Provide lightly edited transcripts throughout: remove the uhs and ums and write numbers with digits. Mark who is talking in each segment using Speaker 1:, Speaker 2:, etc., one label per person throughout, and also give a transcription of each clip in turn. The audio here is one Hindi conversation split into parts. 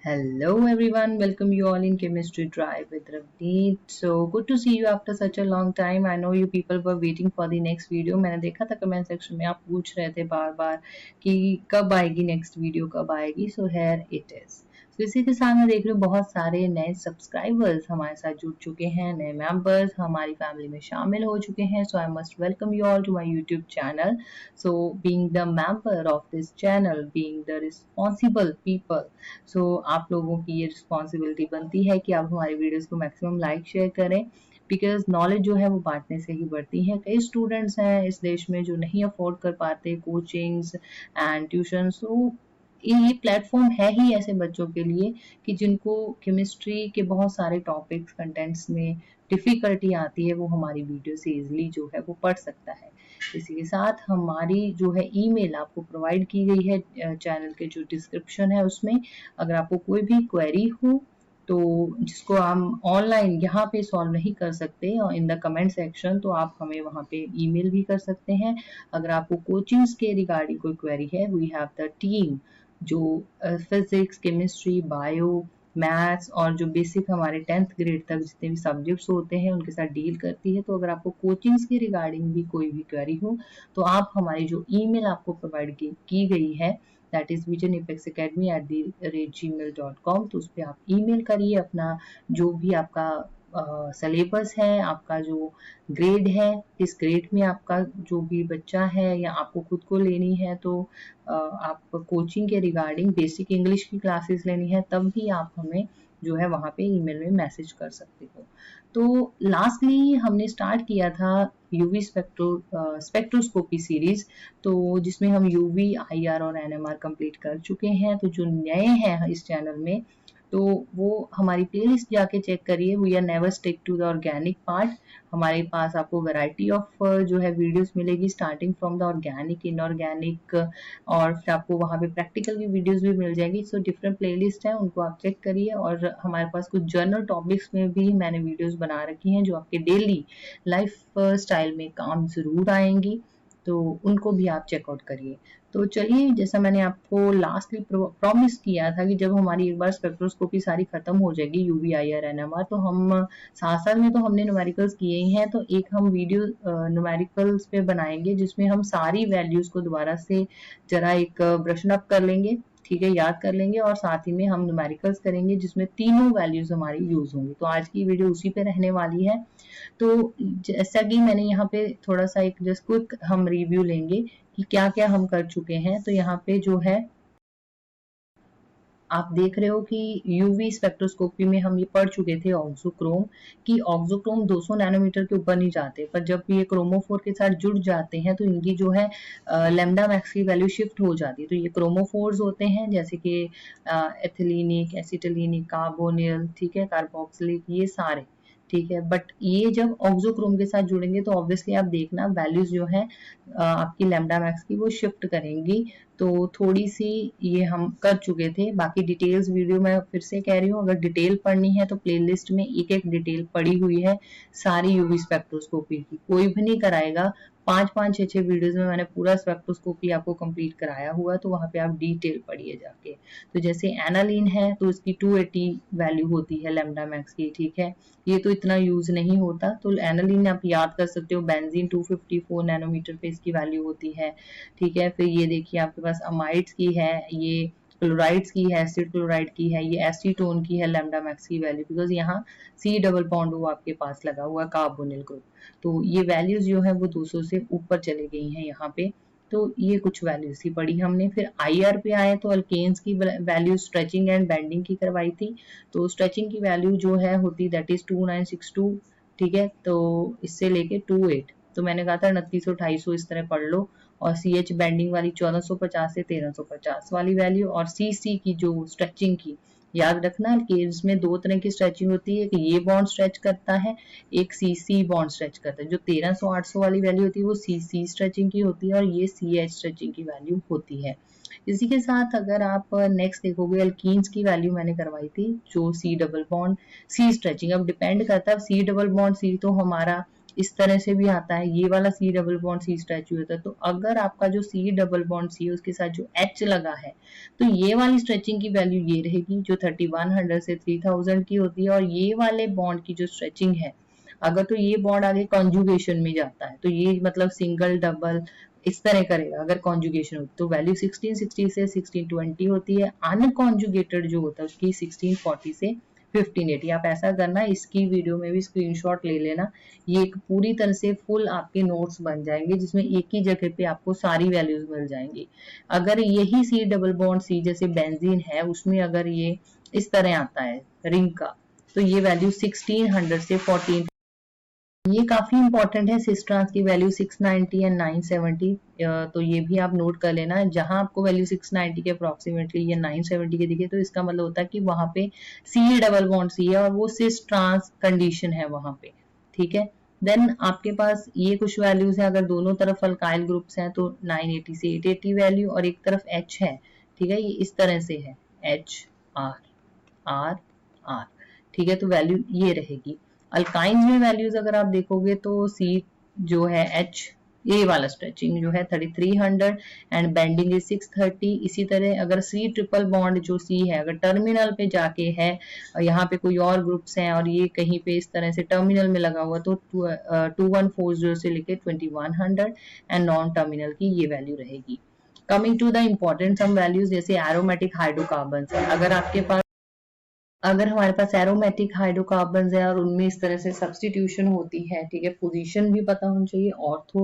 Speaker 1: Hello everyone, welcome you all in Chemistry Drive with Ravneet. So good to see you after such a long time. I know you people were waiting for the next video. मैंने देखा था कमेंट सेक्शन में आप पूछ रहे थे बार बार कि कब आएगी नेक्स्ट वीडियो कब आएगी. So here it is. तो इसी के साथ मैं देख रही हूँ बहुत सारे नए सब्सक्राइबर्स हमारे साथ जुड़ चुके हैं, नए मेंबर्स हमारी फैमिली में शामिल हो चुके हैं. So I must welcome you all to my YouTube channel. So being the member of this channel, being the responsible people, आप लोगों की ये रिस्पॉन्सिबिलिटी बनती है कि आप हमारी वीडियोस को मैक्सिमम लाइक शेयर करें, बिकॉज नॉलेज जो है वो बांटने से ही बढ़ती है. कई स्टूडेंट्स हैं इस देश में जो नहीं अफोर्ड कर पाते कोचिंग्स एंड ट्यूशन. ये प्लेटफॉर्म है ही ऐसे बच्चों के लिए कि जिनको केमिस्ट्री के बहुत सारे टॉपिक्स कंटेंट्स में डिफिकल्टी आती है, वो हमारी वीडियो से इजीली जो है वो पढ़ सकता है. इसी के साथ हमारी जो है ईमेल आपको प्रोवाइड की गई है चैनल के जो डिस्क्रिप्शन है उसमें. अगर आपको कोई भी क्वेरी हो तो जिसको हम ऑनलाइन यहाँ पे सॉल्व नहीं कर सकते इन द कमेंट सेक्शन, तो आप हमें वहाँ पे ईमेल भी कर सकते हैं. अगर आपको कोचिंग्स के रिगार्डिंग कोई क्वेरी है, वी हैव द टीम जो फिजिक्स, केमिस्ट्री, बायो, मैथ्स और जो बेसिक हमारे 10th ग्रेड तक जितने भी सब्जेक्ट्स होते हैं उनके साथ डील करती है. तो अगर आपको कोचिंग्स के रिगार्डिंग भी कोई भी क्वेरी हो तो आप हमारी जो ईमेल आपको प्रोवाइड की गई है दैट इज visionapexacademy@gmail.com, तो उस पर आप ईमेल करिए अपना जो भी आपका सिलेबस है, आपका जो ग्रेड है, किस ग्रेड में आपका जो भी बच्चा है या आपको खुद को लेनी है, तो आप कोचिंग के रिगार्डिंग बेसिक इंग्लिश की क्लासेस लेनी है तब भी आप हमें जो है वहाँ पे ईमेल में मैसेज कर सकते हो. तो लास्टली हमने स्टार्ट किया था यूवी स्पेक्ट्रोस्कोपी सीरीज, तो जिसमें हम यूवी, आईआर और एनएमआर कंप्लीट कर चुके हैं. तो जो नए हैं इस चैनल में तो वो हमारी प्लेलिस्ट जाके चेक करिए. We are never stick to the organic part. हमारे पास आपको वैरायटी ऑफ जो है वीडियोस मिलेगी starting from the organic, inorganic और फिर आपको वहाँ पे प्रैक्टिकल की वीडियोस भी मिल जाएगी. सो डिफरेंट प्लेलिस्ट है, उनको आप चेक करिए. और हमारे पास कुछ जनरल टॉपिक्स में भी मैंने वीडियोस बना रखी हैं जो आपके डेली लाइफ स्टाइल में काम जरूर आएंगी, तो उनको भी आप चेकआउट करिए. तो चलिए, जैसा मैंने आपको लास्टली प्रॉमिस किया था कि जब हमारी एक बार स्पेक्ट्रोस्कोपी सारी खत्म हो जाएगी यूवी, आईआर, एनएमआर, तो हम साथ साथ में तो हमने न्यूमेरिकल्स किए ही हैं, तो एक हम वीडियो न्यूमेरिकल्स पे बनाएंगे जिसमें हम सारी वैल्यूज को दोबारा से जरा एक ब्रशन अप कर लेंगे, ठीक है, याद कर लेंगे, और साथ ही में हम न्यूमेरिकल्स करेंगे जिसमें तीनों वैल्यूज हमारी यूज होंगी. तो आज की वीडियो उसी पे रहने वाली है. तो जैसा कि मैंने यहाँ पे थोड़ा सा एक जस्ट क्विक हम रिव्यू लेंगे कि क्या क्या हम कर चुके हैं. तो यहाँ पे जो है आप देख रहे हो कि यूवी स्पेक्ट्रोस्कोपी में हम ये पढ़ चुके थे ऑक्सोक्रोम, कि ऑक्सोक्रोम 200 नैनोमीटर के ऊपर नहीं जाते, पर जब ये क्रोमोफोर के साथ जुड़ जाते हैं तो इनकी जो है लैम्डा मैक्स की वैल्यू शिफ्ट हो जाती है. तो ये क्रोमोफोर्स होते हैं जैसे कि एथिलीनिक, एसिटिलीनिक, कार्बोनिल, ठीक है, कार्बोक्सिलिक, ये सारे, ठीक है. बट ये जब ऑक्सोक्रोम के साथ जुड़ेंगे तो ऑब्वियसली आप देखना वैल्यूज जो है आपकी लैम्डा मैक्स की वो शिफ्ट करेंगी. तो थोड़ी सी ये हम कर चुके थे. बाकी डिटेल्स वीडियो मैं फिर से कह रही हूँ, अगर डिटेल पढ़नी है तो प्लेलिस्ट में एक एक डिटेल पड़ी हुई है सारी यूवी स्पेक्ट्रोस्कोपी की. कोई भी नहीं कराएगा, 5-5, 6-6 वीडियोस में मैंने पूरा स्पेक्ट्रोस्कोपी आपको कंप्लीट कराया हुआ है, तो वहां पे आप डिटेल पढ़िए जाके. तो जैसे एनालिन है तो इसकी 280 वैल्यू होती है लैम्डा मैक्स की, ठीक है, ये तो इतना यूज नहीं होता. तो एनालिन आप याद कर सकते हो, बेंजीन 254 नैनोमीटर पे इसकी वैल्यू होती है, ठीक है. फिर ये देखिए आपके पास अमाइड्स की है, ये क्लोराइड्स की है, एसिड क्लोराइड की है, ये एसीटोन की है लैम्डा मैक्स की वैल्यू, बिकॉज यहाँ सी डबल बॉन्ड वो आपके पास लगा हुआ है कार्बोनिल ग्रुप. तो ये वैल्यूज जो है वो 200 से ऊपर चली गई हैं यहाँ पे. तो ये कुछ वैल्यूज ही पढ़ी हमने. फिर आईआर पे आए तो अल्केन्स की वैल्यू स्ट्रेचिंग एंड बेंडिंग की करवाई थी. तो स्ट्रेचिंग की वैल्यू जो है होती दैट इज 2962, ठीक है, तो इससे लेके 28. तो मैंने कहा था 2900, 250 इस तरह पढ़ लो. और सी एच बेंडिंग वाली 1450 से 1350 वाली वैल्यू. और सी सी की जो स्ट्रेचिंग की, याद रखना कि इसमें दो तरह की स्ट्रेचिंग होती है, कि ये बॉन्ड स्ट्रेच करता है, एक सी सी बॉन्ड स्ट्रेच करता है. जो 1300-800 वाली वैल्यू होती है वो सी सी स्ट्रेचिंग की होती है और ये सी एच स्ट्रेचिंग की वैल्यू होती है. इसी के साथ अगर आप नेक्स्ट देखोगे, अल्कीन्स की वैल्यू मैंने करवाई थी जो C double bond C stretching. अब डिपेंड करता है, सी डबल बॉन्ड सी तो हमारा इस तरह से भी आता है, ये वाला C double bond C stretch होता है। तो अगर आपका जो C डबल बॉन्ड C है उसके साथ जो H लगा है तो ये वाली स्ट्रेचिंग की वैल्यू ये रहेगी जो 3100 से 3000 की होती है। और ये वाले बॉन्ड की जो स्ट्रेचिंग है, अगर तो ये बॉन्ड आगे कॉन्जुगेशन में जाता है तो ये मतलब सिंगल डबल इस तरह करेगा। अगर कॉन्जुगेशन हो तो वैल्यू 1660 से 1620 होती है। अनकॉन्जुगेटेड जो होता है उसकी 1640 से 1580। आप ऐसा करना, इसकी वीडियो में भी स्क्रीनशॉट ले लेना, ये एक पूरी तरह से फुल आपके नोट्स बन जाएंगे जिसमें एक ही जगह पे आपको सारी वैल्यूज मिल जाएंगी। अगर यही C डबल बॉन्ड C जैसे बेंजीन है उसमें अगर ये इस तरह आता है रिंग का तो ये वैल्यू 1600 से 14, ये काफी इंपॉर्टेंट है। सिस ट्रांस की वैल्यू 690 एंड 970, तो ये भी आप नोट कर लेना। जहां आपको वैल्यू 690 के अप्रोक्सीमेटली या 970 के दिखे तो इसका मतलब होता है कि वहां पे C डबल बॉन्ड C है और वो सिस ट्रांस कंडीशन है वहां पे, ठीक है। देन आपके पास ये कुछ वैल्यूज है, अगर दोनों तरफ अल्काइल ग्रुप्स हैं तो 980 से 880 वैल्यू, और एक तरफ H है, ठीक है, ये इस तरह से है H R R R, ठीक है, तो वैल्यू ये रहेगी। अल्काइंस में वैल्यूज अगर आप देखोगे तो C जो है H ये वाला स्ट्रेचिंग जो है 3300 एंड बेंडिंग इज 630। इसी तरह अगर C ट्रिपल बॉन्ड जो C है अगर टर्मिनल पे जाके है, यहाँ पे कोई और ग्रुप्स हैं और ये कहीं पे इस तरह से टर्मिनल में लगा हुआ तो 2140 से लेके 2100 एंड नॉन टर्मिनल की ये वैल्यू रहेगी। Coming to the important some values जैसे एरोमेटिक हाइड्रोकार्बन है, अगर हमारे पास एरोमेटिक हाइड्रोकार्बन्स है और उनमें इस तरह से सब्स्टिट्यूशन होती है, ठीक है, पोजीशन भी पता होनी चाहिए, ऑर्थो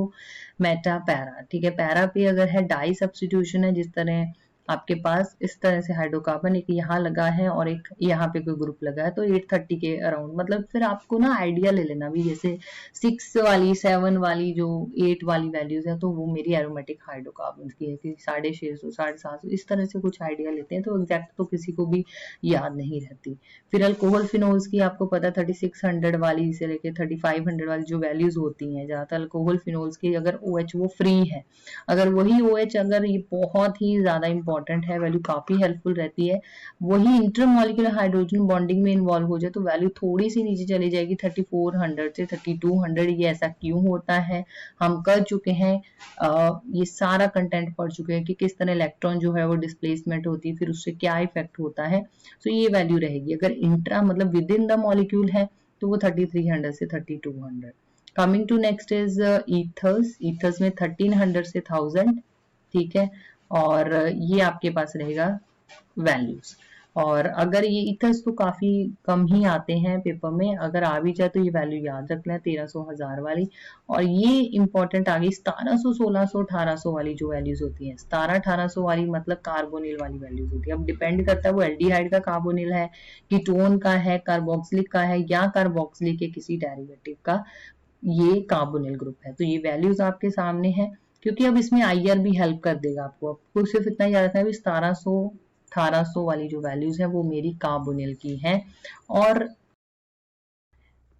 Speaker 1: मेटा पैरा, ठीक है। पैरा पे अगर है डाई सब्स्टिट्यूशन है, जिस तरह आपके पास इस तरह से हाइड्रोकार्बन एक यहाँ लगा है और एक यहाँ पे कोई ग्रुप लगा है तो 830 के अराउंड, मतलब फिर आपको ना आइडिया ले लेना भी, जैसे 6 वाली 7 वाली जो 8 वाली वैल्यूज है तो वो मेरी एरोमेटिक हाइड्रोकार्बन की है कि 650 750 इस तरह से कुछ आइडिया लेते हैं, तो एग्जैक्ट तो किसी को भी याद नहीं रहती। फिर अल्कोहल फिनोल्स की आपको पता 3600 वाली से लेके 3500 वाली जो वैल्यूज होती हैं, ज्यादातर अल्कोहल फिनोल्स की अगर OH वो फ्री है, अगर वही OH अगर ये बहुत ही ज्यादा इंपॉर्टेंट है, वैल्यू काफी हेल्पफुल रहती है, वही इंटरमॉलिक्यूलर हाइड्रोजन बॉन्डिंग में इन्वॉल्व हो जाए तो वैल्यू थोड़ी सी नीचे चली जाएगी 3400 से 3200। ये ऐसा क्यों होता है, हम कर चुके हैं, ये सारा कंटेंट पढ़ चुके हैं कि किस तरह इलेक्ट्रॉन जो है वो डिस्प्लेसमेंट होती है, फिर उससे क्या इफेक्ट होता है। तो ये वैल्यू रहेगी। अगर इंट्रा मतलब विद इन द मॉलिक्यूल है तो वो 3300 से 3200। Coming to next is ethers, ethers में 1300 से 1000, ठीक है, और ये आपके पास रहेगा वैल्यूज। और अगर ये ईथर्स तो काफी कम ही आते हैं पेपर में, अगर आ भी जाए तो ये वैल्यू याद रख लें 1300 1000 वाली। और ये इंपॉर्टेंट आ गई 1700 1600 1800 वाली जो वैल्यूज होती हैं, 17 1800 वाली मतलब कार्बोनिल वाली वैल्यूज होती है। अब डिपेंड करता है वो एल्डिहाइड का कार्बोनिल है, कीटोन का है, कार्बोक्सिलिक का है, या कार्बोक्सिलिक के किसी डेरिवेटिव का ये कार्बोनिल ग्रुप है। तो ये वैल्यूज आपके सामने है, क्योंकि अब इसमें IR भी हेल्प कर देगा आपको सिर्फ इतना याद रखना है 1700 1800 वाली जो वैल्यूज है वो मेरी कार्बोनिल की है, और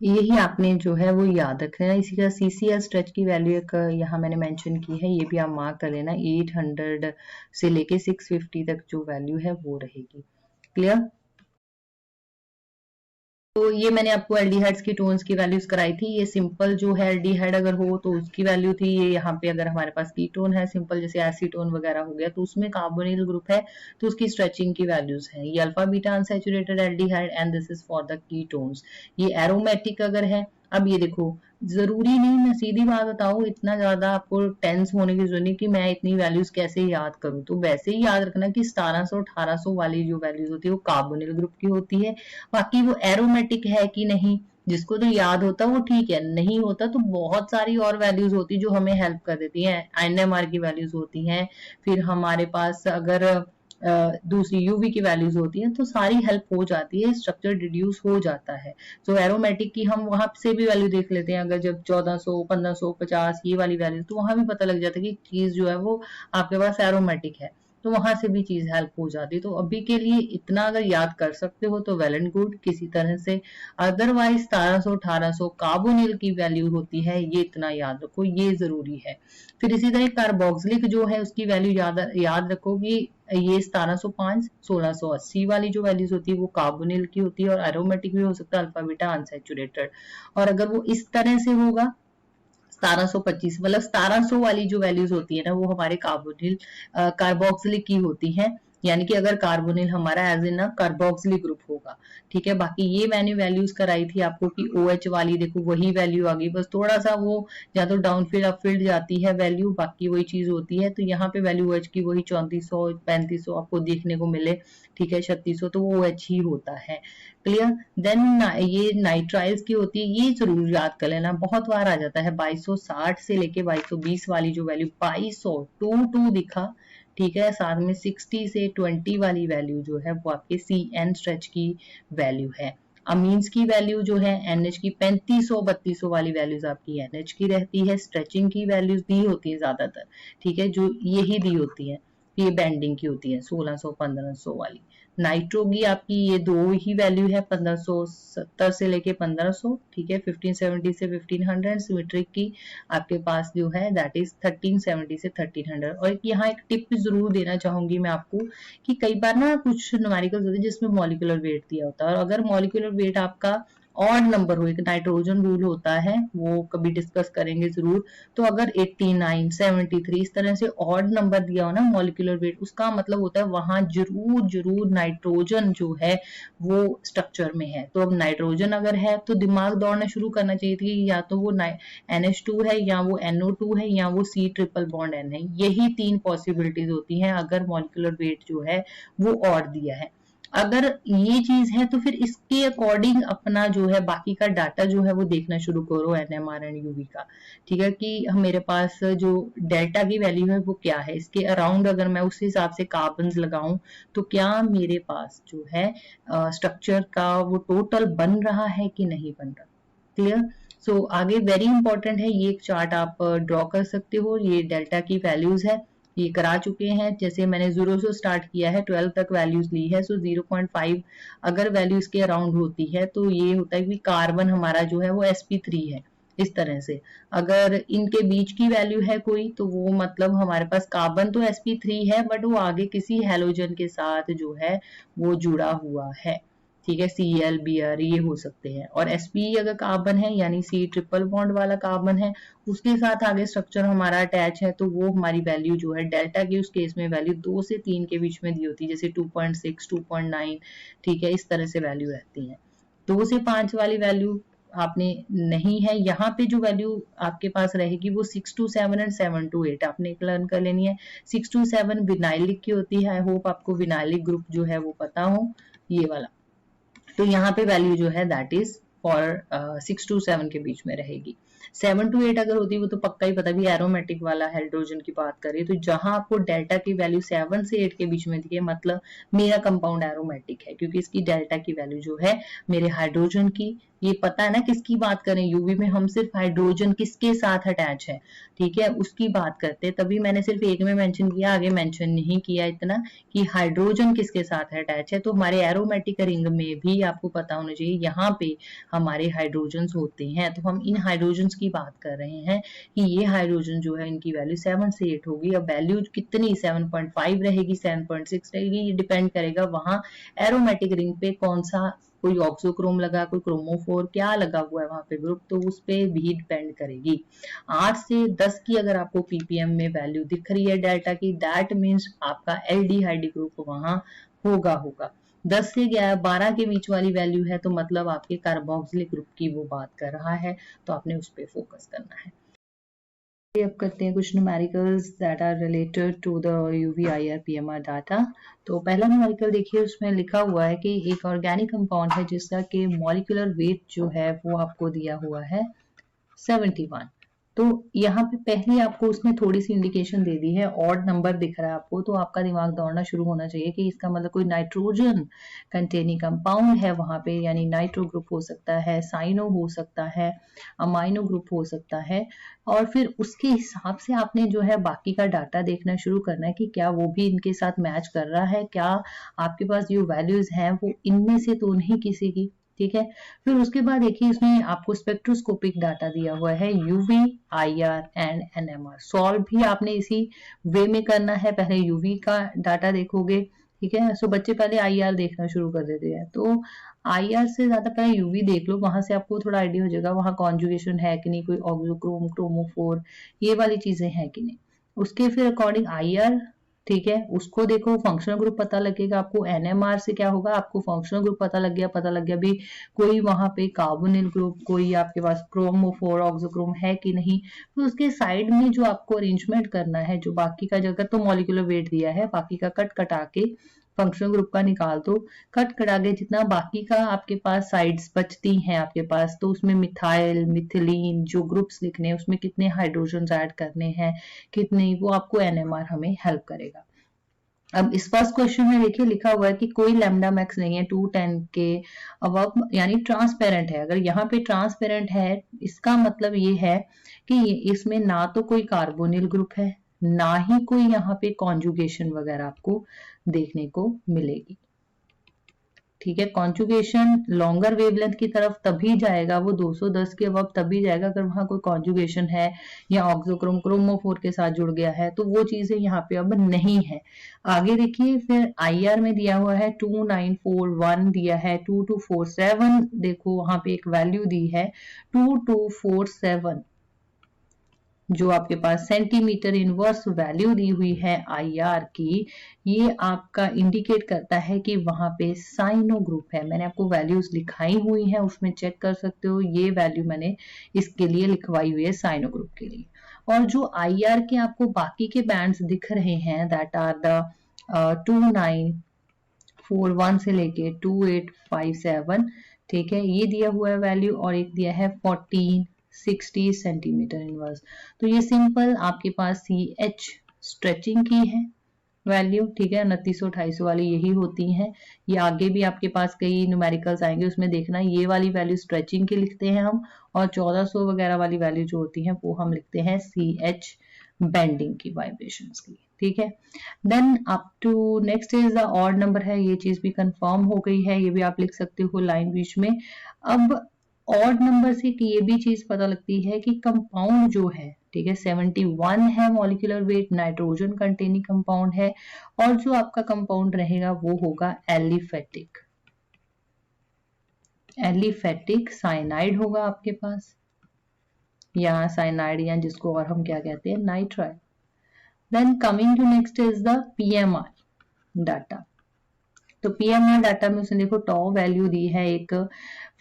Speaker 1: यही आपने जो है वो याद रखना है। इसी का CCl स्ट्रेच की वैल्यू एक यहाँ मैंने मेंशन की है, ये भी आप मार्क कर लेना, 800 से लेके 650 तक जो वैल्यू है वो रहेगी। क्लियर? तो ये मैंने आपको एल्डिहाइड्स की टोन्स की वैल्यूज कराई थी। ये सिंपल जो है एल्डिहाइड अगर हो तो उसकी वैल्यू थी, ये यहाँ पे अगर हमारे पास कीटोन है सिंपल जैसे एसीटोन वगैरह हो गया तो उसमें कार्बोनिल ग्रुप है तो उसकी स्ट्रेचिंग की वैल्यूज है। ये alpha beta unsaturated aldehyde and this is for the ketones. ये एरोमेटिक अगर है, अब ये देखो जरूरी नहीं, मैं सीधी बात बताऊं, इतना ज्यादा आपको टेंस होने की जरूरत नहीं कि मैं इतनी वैल्यूज कैसे याद करूं। तो वैसे ही याद रखना कि 1700 1800 वाली जो वैल्यूज होती है वो कार्बोनिल ग्रुप की होती है, बाकी वो एरोमेटिक है कि नहीं जिसको तो याद होता वो ठीक है, नहीं होता तो बहुत सारी और वैल्यूज होती जो हमें हेल्प कर देती हैं। NMR की वैल्यूज होती हैं, फिर हमारे पास अगर दूसरी UV की वैल्यूज होती हैं तो सारी हेल्प हो जाती है, स्ट्रक्चर डिड्यूस हो जाता है। तो एरोमेटिक की हम वहां से भी वैल्यू देख लेते हैं, अगर जब 1400 1550 ये वाली वैल्यू तो वहां भी पता लग जाता है कि चीज जो है वो आपके पास एरोमेटिक है। तो वहां से भी चीज हेल्प हो जाती। तो अभी के लिए इतना अगर याद कर सकते हो तो वेल एंड गुड किसी तरह से। अदरवाइज 1700-1800 कार्बोनिल की वैल्यू होती है, ये इतना याद रखो, ये जरूरी है। फिर इसी तरह कार्बोक्सिलिक जो है उसकी वैल्यू याद रखो कि ये 1705 1680 वाली जो वैल्यूज होती है वो कार्बोनिल की होती है, और एरोमेटिक भी हो सकता है अल्फा बीटा अनसैचुरेटेड। और अगर वो इस तरह से होगा 1725 मतलब 1700 वाली जो वैल्यूज होती है ना वो हमारे कार्बोनिल कार्बोक्सिलिक की होती है, यानी कि अगर कार्बोनिल हमारा एज इन कार्बोक्सिलिक ग्रुप होगा। ठीक है, बाकी ये मैंने वैल्यूज कराई थी आपको कि OH वाली देखो वही वैल्यू आ गई, बस थोड़ा सा वो या तो डाउनफील्ड अपफील्ड जाती है वैल्यू, बाकी वही चीज होती है। तो यहाँ पे वैल्यू OH की वही 3400 3500 आपको देखने को मिले, ठीक है 3600, तो वो OH ही होता है। क्लियर। देन ये नाइट्राइल्स की होती है, ये जरूर याद कर लेना, बहुत बार आ जाता है 2260 से लेके 2220 वाली जो वैल्यू 2200 दिखा, ठीक है, साथ में 60 से 20 वाली वैल्यू जो है वो आपके CN स्ट्रेच की वैल्यू है। अमीन्स की वैल्यू जो है NH की 3500-3200 वाली वैल्यूज आपकी NH की रहती है। स्ट्रेचिंग की वैल्यूज दी होती है ज्यादातर, ठीक है, जो यही दी होती है, ये बैंडिंग की होती है 1600-1500 वाली। नाइट्रो की आपकी ये दो ही वैल्यू है 1570 से लेके 1500, ठीक है, 1570 से 1500। सिमेट्रिक की आपके पास जो है दैट इज 1370 से 1300। और यहाँ एक टिप जरूर देना चाहूंगी मैं आपको कि कई बार ना कुछ न्यूमेरिकल्स होते हैं जिसमें मॉलिक्यूलर वेट दिया होता है, और अगर मॉलिक्यूलर वेट आपका ऑड नंबर हो, एक नाइट्रोजन रूल होता है वो कभी डिस्कस करेंगे जरूर, तो अगर 89 73 इस तरह से ऑड नंबर दिया हो ना मॉलिक्यूलर वेट, उसका मतलब होता है वहां जरूर जरूर नाइट्रोजन जो है वो स्ट्रक्चर में है। तो अब नाइट्रोजन अगर है तो दिमाग दौड़ना शुरू करना चाहिए कि या तो वो NH2 है, या वो NO2 है, या वो C ट्रिपल बॉन्ड N है। यही तीन पॉसिबिलिटीज होती हैं अगर मॉलिक्यूलर वेट जो है वो ऑड दिया है। अगर ये चीज है तो फिर इसके अकॉर्डिंग अपना जो है बाकी का डाटा जो है वो देखना शुरू करो NMR एंड UV का, ठीक है, कि मेरे पास जो डेल्टा की वैल्यू है वो क्या है, इसके अराउंड अगर मैं उस हिसाब से कार्बन लगाऊं तो क्या मेरे पास जो है स्ट्रक्चर का वो टोटल बन रहा है कि नहीं बन रहा। क्लियर। सो आगे वेरी इंपॉर्टेंट है, ये एक चार्ट आप ड्रॉ कर सकते हो, ये डेल्टा की वैल्यूज है, ये करा चुके हैं। जैसे मैंने 0 से स्टार्ट किया है 12 तक वैल्यूज ली है, सो 0.5 अगर वैल्यू इसके अराउंड होती है तो ये होता है कि कार्बन हमारा जो है वो sp3 है। इस तरह से अगर इनके बीच की वैल्यू है कोई तो वो मतलब हमारे पास कार्बन तो sp3 है बट वो आगे किसी हैलोजन के साथ जो है वो जुड़ा हुआ है, ठीक है, Cl Br ये हो सकते हैं। और sp अगर कार्बन है यानी C ट्रिपल बॉन्ड वाला कार्बन है, उसके साथ आगे स्ट्रक्चर हमारा अटैच है, तो वो हमारी वैल्यू जो है डेल्टा की उस केस में वैल्यू 2 से 3 के बीच में दी होती है, जैसे 2.6 2.9, ठीक है, इस तरह से वैल्यू रहती है। 2 से 5 वाली वैल्यू आपने नहीं है, यहाँ पे जो वैल्यू आपके पास रहेगी वो 6 to 7 एंड 7 to 8 आपने लर्न कर लेनी है। 6 to 7 विनाइलिक की होती है, आई होप आपको विनाइलिक ग्रुप जो है वो पता हो, ये वाला। तो यहाँ पे वैल्यू जो है दैट इज फॉर 6 to 7 के बीच में रहेगी। 7 to 8 अगर होती है वो तो पक्का ही पता भी, एरोमेटिक वाला हाइड्रोजन की बात करें तो जहां आपको डेल्टा की वैल्यू 7 से 8 के बीच में दिखे मतलब मेरा कंपाउंड एरोमेटिक है, क्योंकि इसकी डेल्टा की वैल्यू जो है मेरे हाइड्रोजन की, ये पता है ना किसकी बात करें, यूवी में हम सिर्फ हाइड्रोजन किसके साथ अटैच है, ठीक है, उसकी बात करते हैं। तभी मैंने सिर्फ एक में मेंशन किया, आगे मेंशन नहीं किया इतना कि हाइड्रोजन किसके साथ अटैच है। तो हमारे एरोमेटिक रिंग में भी आपको पता होना चाहिए यहाँ पे हमारे हाइड्रोजन होते हैं, तो हम इन हाइड्रोजन की बात कर रहे हैं कि ये हाइड्रोजन जो है इनकी वैल्यू 7 से 8 होगी। अब वैल्यू कितनी 7.5 रहेगी 7.6 रहेगी, ये डिपेंड करेगा वहां एरोमेटिक रिंग पे कौन सा कोई ऑक्सोक्रोम लगा, कोई क्रोमोफोर क्या लगा हुआ है वहां पे ग्रुप, तो उस पे भी डिपेंड करेगी। 8 से 10 की अगर आपको ppm में वैल्यू दिख रही है डेल्टा की, दैट मीन्स आपका एल्डिहाइड ग्रुप वहां होगा। 10 से 12 के बीच वाली वैल्यू है तो मतलब आपके कार्बोक्सिलिक ग्रुप की वो बात कर रहा है, तो आपने उस पर फोकस करना है। अब करते हैं कुछ numericals that are related to the UV IR PMR data. तो पहला न्यूमेरिकल देखिए, उसमें लिखा हुआ है कि एक ऑर्गेनिक कंपाउंड है जिसका कि मॉलिक्यूलर वेट जो है वो आपको दिया हुआ है 71, तो यहाँ पे पहले आपको उसने थोड़ी सी इंडिकेशन दे दी है, ऑड नंबर दिख रहा है आपको, तो आपका दिमाग दौड़ना शुरू होना चाहिए कि इसका मतलब कोई नाइट्रोजन कंटेनिंग कंपाउंड है वहां पे, यानी नाइट्रो ग्रुप हो सकता है, साइनो हो सकता है, अमाइनो ग्रुप हो सकता है। और फिर उसके हिसाब से आपने जो है बाकी का डाटा देखना शुरू करना है कि क्या वो भी इनके साथ मैच कर रहा है, क्या आपके पास जो वैल्यूज हैं वो इनमें से तो नहीं किसी की। ठीक है, फिर उसके बाद देखिए इसमें आपको स्पेक्ट्रोस्कोपिक डाटा दिया हुआ है, UV, IR and NMR. Solve भी आपने इसी वे में करना है, पहले यूवी का डाटा देखोगे। ठीक है, सो बच्चे पहले आईआर देखना शुरू कर देते हैं, तो आईआर से ज्यादा पहले यूवी देख लो, वहां से आपको थोड़ा आइडिया हो जाएगा वहां कॉन्जुगेशन है कि नहीं, कोई ऑक्सोक्रोम, क्रोमोफोर, ये वाली चीजें हैं कि नहीं। उसके फिर अकॉर्डिंग आईआर, ठीक है, उसको देखो, फंक्शनल ग्रुप पता लगेगा आपको। एनएमआर से क्या होगा, आपको फंक्शनल ग्रुप पता लग गया भी कोई वहां पे कार्बोनिल ग्रुप, कोई आपके पास क्रोमोफोर, ऑक्सोक्रोम है कि नहीं। तो उसके साइड में जो आपको अरेंजमेंट करना है, जो बाकी का जगह तो मॉलिक्यूलर वेट दिया है, बाकी का कट कटा के फंक्शनल ग्रुप का निकाल दो, कट कटा के जितना बाकी का आपके पास साइड्स बचती हैं आपके पास, तो उसमें मिथाइल, मिथिलीन जो ग्रुप्स लिखने हैं उसमें कितने हाइड्रोजन ऐड करने हैं, कितने, वो आपको एनएमआर हमें हेल्प करेगा। अब इस फर्स्ट क्वेश्चन में देखिए लिखा हुआ है कि कोई लैम्डा मैक्स नहीं है 210 के अबव, यानी ट्रांसपेरेंट है। अगर यहाँ पे ट्रांसपेरेंट है, इसका मतलब ये है कि इसमें ना तो कोई कार्बोनिल ग्रुप है, ना ही कोई यहाँ पे कॉन्जुगेशन वगैरह आपको देखने को मिलेगी। ठीक है, कॉन्जुगेशन लॉन्गर वेवलेंथ की तरफ तभी जाएगा, वो 210 के अबव तभी जाएगा अगर वहां कोई कॉन्जुगेशन है या ऑक्सोक्रोम क्रोमोफोर के साथ जुड़ गया है, तो वो चीजें यहाँ पे अब नहीं है। आगे देखिए, फिर आईआर में दिया हुआ है 2941 दिया है, 2247 देखो वहां पे एक वैल्यू दी है 2247, जो आपके पास सेंटीमीटर इनवर्स वैल्यू दी हुई है आईआर की, ये आपका इंडिकेट करता है कि वहां पे साइनो ग्रुप है। मैंने आपको वैल्यूज लिखाई हुई हैं, उसमें चेक कर सकते हो, ये वैल्यू मैंने इसके लिए लिखवाई हुई है साइनो ग्रुप के लिए। और जो आईआर के आपको बाकी के बैंड्स दिख रहे हैं, दैट आर द 2941 से लेके 2857, ठीक है, ये दिया हुआ है वैल्यू, और एक दिया है 1460 सेंटीमीटर इनवर्स। तो ये सिंपल आपके पास CH स्ट्रेचिंग की है वैल्यू, ठीक है, 2900-2800 वाली यही होती हैं। ये आगे भी आपके पास कई न्यूमेरिकल्स आएंगे, उसमें देखना ये वाली वैल्यू स्ट्रेचिंग की लिखते हैं हम, और 1400 वगैरह वाली वैल्यू जो होती है वो हम लिखते हैं CH बेंडिंग की, वाइब्रेशंस की। ठीक है, then up to next is the odd number है, ये चीज भी कंफर्म हो गई है, ये भी आप लिख सकते हो लाइन बीच में। अब ऑड नंबर से ये भी चीज पता लगती है कि कंपाउंड जो है, ठीक है, 71 है molecular weight, nitrogen containing compound है, और जो आपका कंपाउंड रहेगा वो होगा एलिफेटिक, एलिफेटिक साइनाइड होगा आपके पास, या साइनाइड, या जिसको और हम क्या कहते हैं, nitrile. Then coming to next is the PMR data. तो पीएमआर डाटा में उसने देखो टॉ वैल्यू दी है एक